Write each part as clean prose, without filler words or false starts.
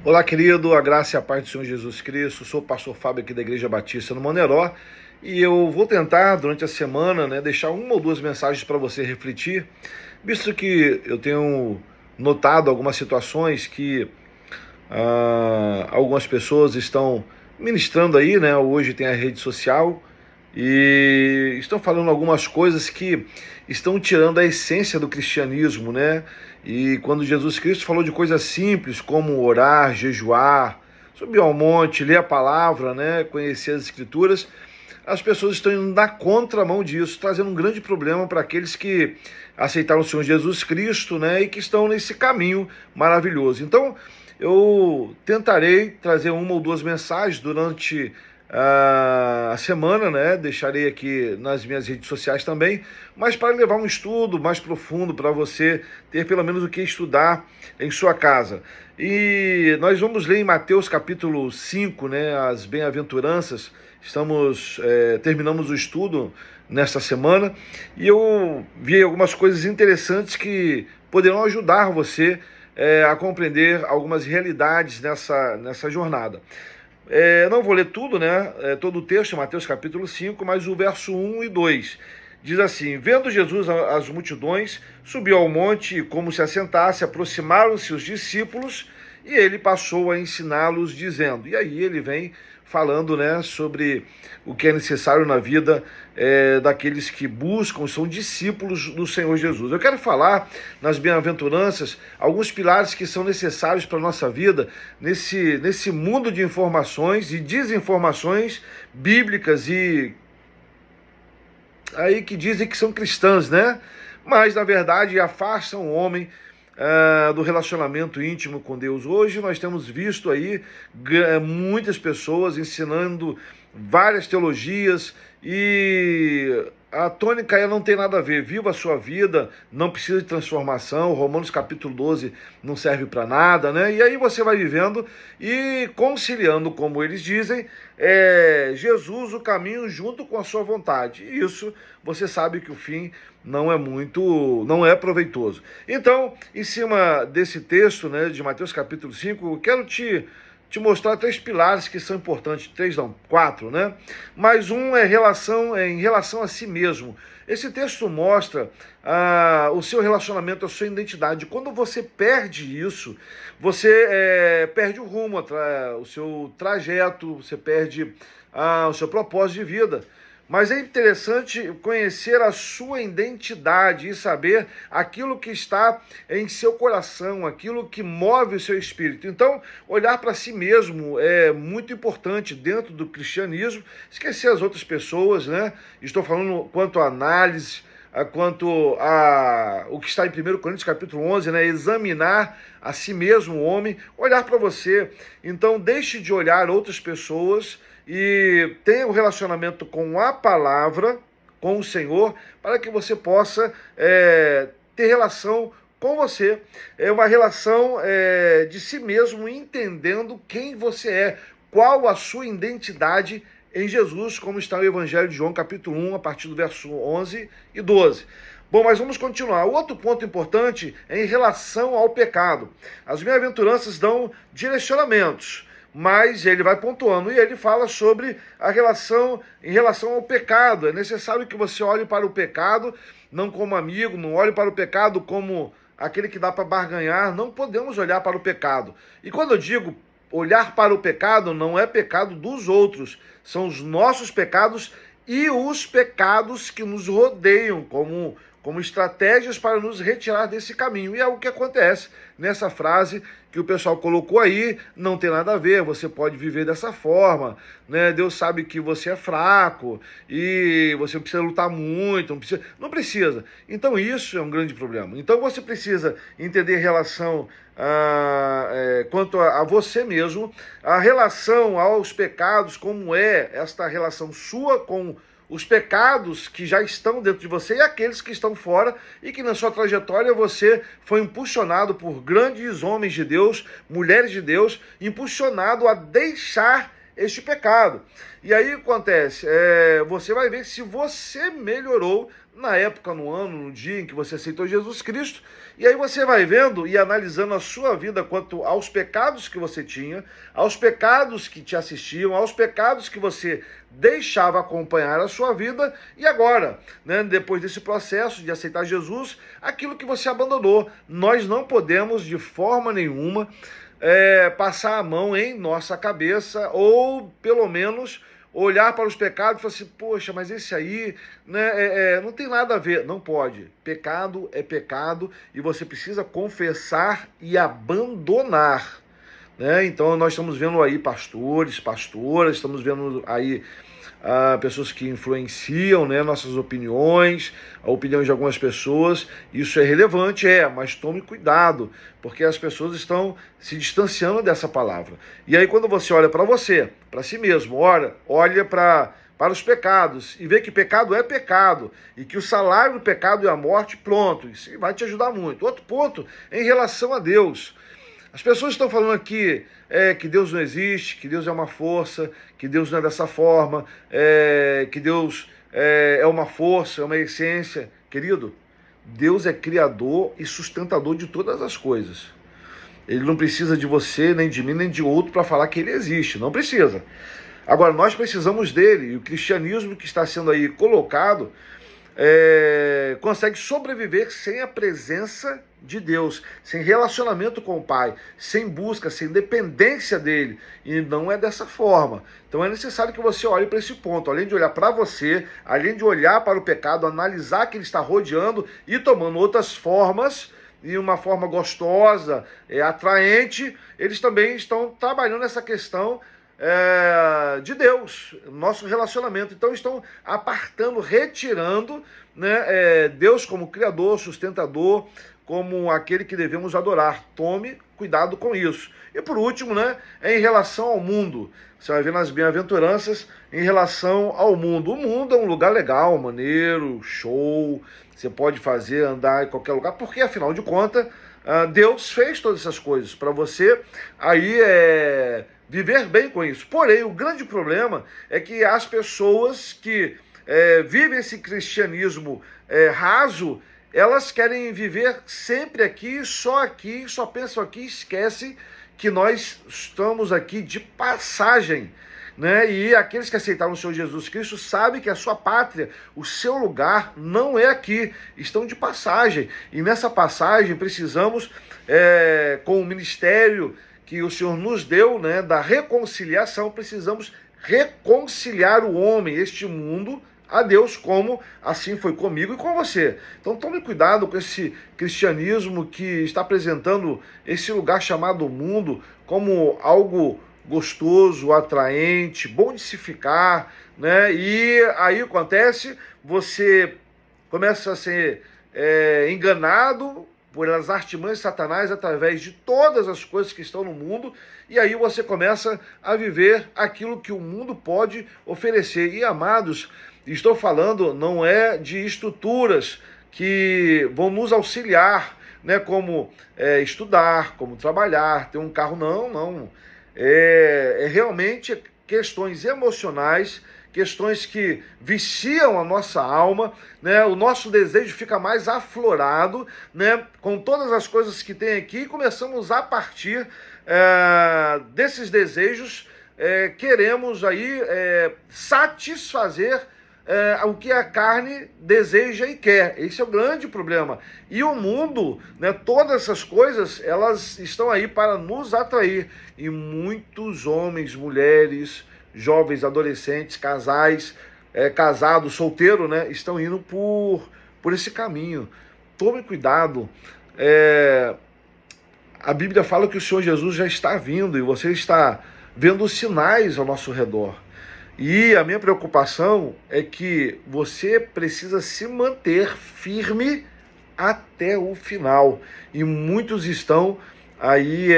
Olá, querido, a graça e a paz do Senhor Jesus Cristo. Sou o pastor Fábio aqui da Igreja Batista no Moneró e eu vou tentar, durante a semana, deixar uma ou duas mensagens para você refletir, visto que eu tenho notado algumas situações que algumas pessoas estão ministrando aí, Hoje tem a rede social e estão falando algumas coisas que estão tirando a essência do cristianismo, né? E quando Jesus Cristo falou de coisas simples como orar, jejuar, subir ao monte, ler a palavra, né? Conhecer as escrituras, as pessoas estão indo na contramão disso, trazendo um grande problema para aqueles que aceitaram o Senhor Jesus Cristo, né? E que estão nesse caminho maravilhoso. Então, eu tentarei trazer uma ou duas mensagens durante a semana, né? Deixarei aqui nas minhas redes sociais também, mas para levar um estudo mais profundo para você ter pelo menos o que estudar em sua casa. E nós vamos ler em Mateus capítulo 5, né? As bem-aventuranças. Terminamos o estudo nesta semana e eu vi algumas coisas interessantes que poderão ajudar você a compreender algumas realidades nessa jornada. Não vou ler tudo, né? Todo o texto, Mateus capítulo 5, mas o verso 1 e 2. Diz assim: vendo Jesus as multidões, subiu ao monte e, como se assentasse, aproximaram-se os discípulos e ele passou a ensiná-los, dizendo. E aí ele vem falando, né, sobre o que é necessário na vida daqueles que buscam, são discípulos do Senhor Jesus. Eu quero falar nas bem-aventuranças alguns pilares que são necessários para a nossa vida nesse mundo de informações e desinformações bíblicas e aí que dizem que são cristãs, né? Mas, na verdade, afastam o homem do relacionamento íntimo com Deus. Hoje nós temos visto aí muitas pessoas ensinando várias teologias e a tônica não tem nada a ver. Viva a sua vida, não precisa de transformação. Romanos capítulo 12 não serve para nada, né? E aí você vai vivendo e conciliando, como eles dizem, Jesus o caminho junto com a sua vontade. E isso você sabe que o fim não é proveitoso. Então, em cima desse texto, né, de Mateus capítulo 5, eu quero te mostrar três pilares que são importantes, quatro, né? Mas um em relação a si mesmo. Esse texto mostra o seu relacionamento, a sua identidade. Quando você perde isso, você perde o rumo, o seu trajeto, você perde o seu propósito de vida. Mas é interessante conhecer a sua identidade e saber aquilo que está em seu coração, aquilo que move o seu espírito. Então, olhar para si mesmo é muito importante dentro do cristianismo, esquecer as outras pessoas, né? Estou falando quanto à análise, quanto a o que está em 1 Coríntios capítulo 11, né? Examinar a si mesmo o homem, olhar para você. Então, deixe de olhar outras pessoas e tenha um relacionamento com a palavra, com o Senhor, para que você possa ter relação com você. É uma relação de si mesmo, entendendo quem você é, qual a sua identidade em Jesus, como está no Evangelho de João, capítulo 1, a partir do verso 11 e 12. Bom, mas vamos continuar. Outro ponto importante é em relação ao pecado. As bem-aventuranças dão direcionamentos, mas ele vai pontuando e ele fala sobre em relação ao pecado. É necessário que você olhe para o pecado não como amigo, não olhe para o pecado como aquele que dá para barganhar. Não podemos olhar para o pecado. E quando eu digo olhar para o pecado, não é pecado dos outros, são os nossos pecados e os pecados que nos rodeiam como estratégias para nos retirar desse caminho. E é o que acontece nessa frase que o pessoal colocou aí, não tem nada a ver, você pode viver dessa forma, né? Deus sabe que você é fraco e você não precisa lutar muito, não precisa. Então isso é um grande problema. Então você precisa entender em relação quanto a você mesmo, a relação aos pecados, como é esta relação sua com os pecados que já estão dentro de você e aqueles que estão fora e que na sua trajetória você foi impulsionado por grandes homens de Deus, mulheres de Deus, impulsionado a deixar este pecado. E aí acontece, você vai ver se você melhorou na época, no ano, no dia em que você aceitou Jesus Cristo, e aí você vai vendo e analisando a sua vida quanto aos pecados que você tinha, aos pecados que te assistiam, aos pecados que você deixava acompanhar a sua vida, e agora, né, depois desse processo de aceitar Jesus, aquilo que você abandonou. Nós não podemos de forma nenhuma passar a mão em nossa cabeça, ou pelo menos olhar para os pecados e falar assim, poxa, mas esse aí, né, não tem nada a ver. Não pode. Pecado é pecado e você precisa confessar e abandonar. Né? Então nós estamos vendo aí pastores, pastoras, estamos vendo aí pessoas que influenciam, né, nossas opiniões, a opinião de algumas pessoas. Isso é relevante, mas tome cuidado, porque as pessoas estão se distanciando dessa palavra. E aí quando você olha para você, para si mesmo, olha para os pecados e vê que pecado é pecado e que o salário do pecado é a morte, pronto, isso vai te ajudar muito. Outro ponto, em relação a Deus. As pessoas estão falando aqui que Deus não existe, que Deus é uma força, que Deus não é dessa forma, que Deus é uma força, é uma essência. Querido, Deus é criador e sustentador de todas as coisas. Ele não precisa de você, nem de mim, nem de outro para falar que ele existe, não precisa. Agora, nós precisamos dele, e o cristianismo que está sendo aí colocado consegue sobreviver sem a presença de Deus, sem relacionamento com o Pai, sem busca, sem dependência dele, e não é dessa forma. Então é necessário que você olhe para esse ponto, além de olhar para você, além de olhar para o pecado, analisar que ele está rodeando e tomando outras formas, e uma forma gostosa, atraente, eles também estão trabalhando essa questão de Deus, nosso relacionamento. Então estão apartando, retirando, né, Deus como criador, sustentador, como aquele que devemos adorar. Tome cuidado com isso. E por último, né, em relação ao mundo. Você vai ver nas bem-aventuranças em relação ao mundo. O mundo é um lugar legal, maneiro, show. Você pode fazer, andar em qualquer lugar, porque afinal de contas, Deus fez todas essas coisas para você aí viver bem com isso. Porém, o grande problema é que as pessoas que vivem esse cristianismo raso, elas querem viver sempre aqui, só pensam aqui, esquecem que nós estamos aqui de passagem, né? E aqueles que aceitaram o Senhor Jesus Cristo sabem que a sua pátria, o seu lugar não é aqui, estão de passagem. E nessa passagem precisamos, com o ministério que o Senhor nos deu, né, da reconciliação, precisamos reconciliar o homem, este mundo, a Deus, como assim foi comigo e com você. Então tome cuidado com esse cristianismo que está apresentando esse lugar chamado mundo como algo gostoso, atraente, bom de se ficar, né? E aí acontece, você começa a ser enganado pelas artimanhas de Satanás através de todas as coisas que estão no mundo, e aí você começa a viver aquilo que o mundo pode oferecer. E amados, estou falando não é de estruturas que vão nos auxiliar, né, como estudar, como trabalhar, ter um carro, não. É realmente questões emocionais, questões que viciam a nossa alma, né? O nosso desejo fica mais aflorado, né? Com todas as coisas que tem aqui, e começamos a partir desses desejos, queremos aí satisfazer o que a carne deseja e quer. Esse é o grande problema. E o mundo, né, todas essas coisas, elas estão aí para nos atrair. E muitos homens, mulheres, jovens, adolescentes, casais, casados, solteiros, né, estão indo por esse caminho. Tome cuidado. A Bíblia fala que o Senhor Jesus já está vindo e você está vendo os sinais ao nosso redor. E a minha preocupação é que você precisa se manter firme até o final. E muitos estão aí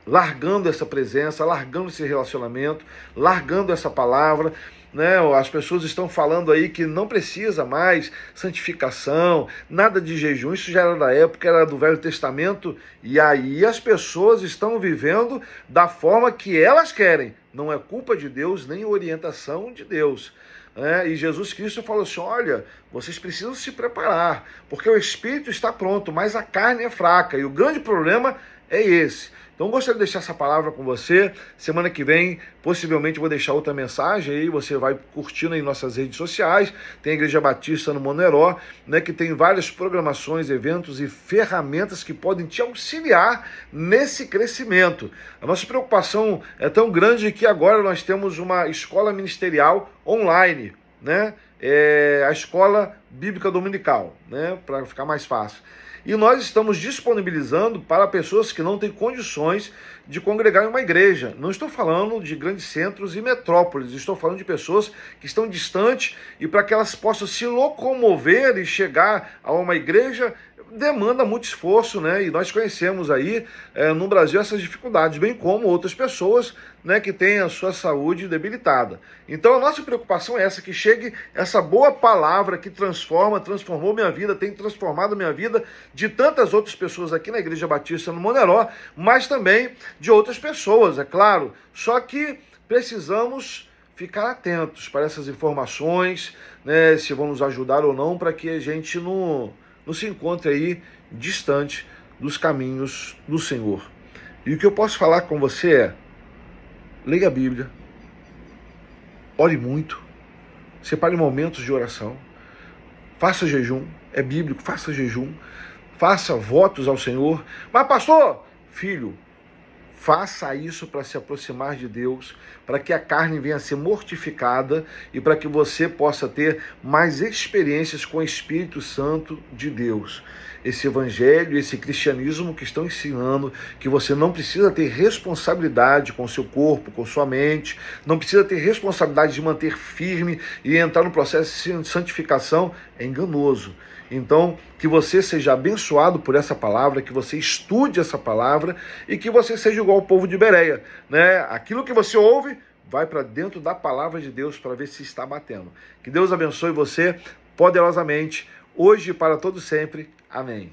largando essa presença, largando esse relacionamento, largando essa palavra, né? As pessoas estão falando aí que não precisa mais santificação, nada de jejum, isso já era da época, era do Velho Testamento, e aí as pessoas estão vivendo da forma que elas querem, não é culpa de Deus, nem orientação de Deus. E Jesus Cristo falou assim, olha, vocês precisam se preparar, porque o Espírito está pronto, mas a carne é fraca, e o grande problema é esse. Então, eu gostaria de deixar essa palavra com você. Semana que vem, possivelmente, vou deixar outra mensagem aí. Você vai curtindo em nossas redes sociais. Tem a Igreja Batista no Moneró, né, que tem várias programações, eventos e ferramentas que podem te auxiliar nesse crescimento. A nossa preocupação é tão grande que agora nós temos uma escola ministerial online, né? A Escola Bíblica Dominical, né, para ficar mais fácil. E nós estamos disponibilizando para pessoas que não têm condições de congregar em uma igreja. Não estou falando de grandes centros e metrópoles, estou falando de pessoas que estão distantes e para que elas possam se locomover e chegar a uma igreja demanda muito esforço, né? E nós conhecemos aí no Brasil essas dificuldades, bem como outras pessoas, né, que têm a sua saúde debilitada. Então a nossa preocupação é essa, que chegue essa boa palavra que transformou minha vida, tem transformado minha vida de tantas outras pessoas aqui na Igreja Batista no Moneró, mas também de outras pessoas, é claro. Só que precisamos ficar atentos para essas informações, né, se vão nos ajudar ou não, para que a gente não se encontre aí distante dos caminhos do Senhor. E o que eu posso falar com você é, leia a Bíblia, ore muito, separe momentos de oração, faça jejum, é bíblico, faça jejum, faça votos ao Senhor. Mas pastor, filho, faça isso para se aproximar de Deus, para que a carne venha a ser mortificada e para que você possa ter mais experiências com o Espírito Santo de Deus. Esse evangelho, esse cristianismo que estão ensinando que você não precisa ter responsabilidade com o seu corpo, com sua mente, não precisa ter responsabilidade de manter firme e entrar no processo de santificação, é enganoso. Então, que você seja abençoado por essa palavra, que você estude essa palavra e que você seja igual ao povo de Bereia, né? Aquilo que você ouve, vai para dentro da palavra de Deus para ver se está batendo. Que Deus abençoe você poderosamente, hoje e para todo sempre. Amém.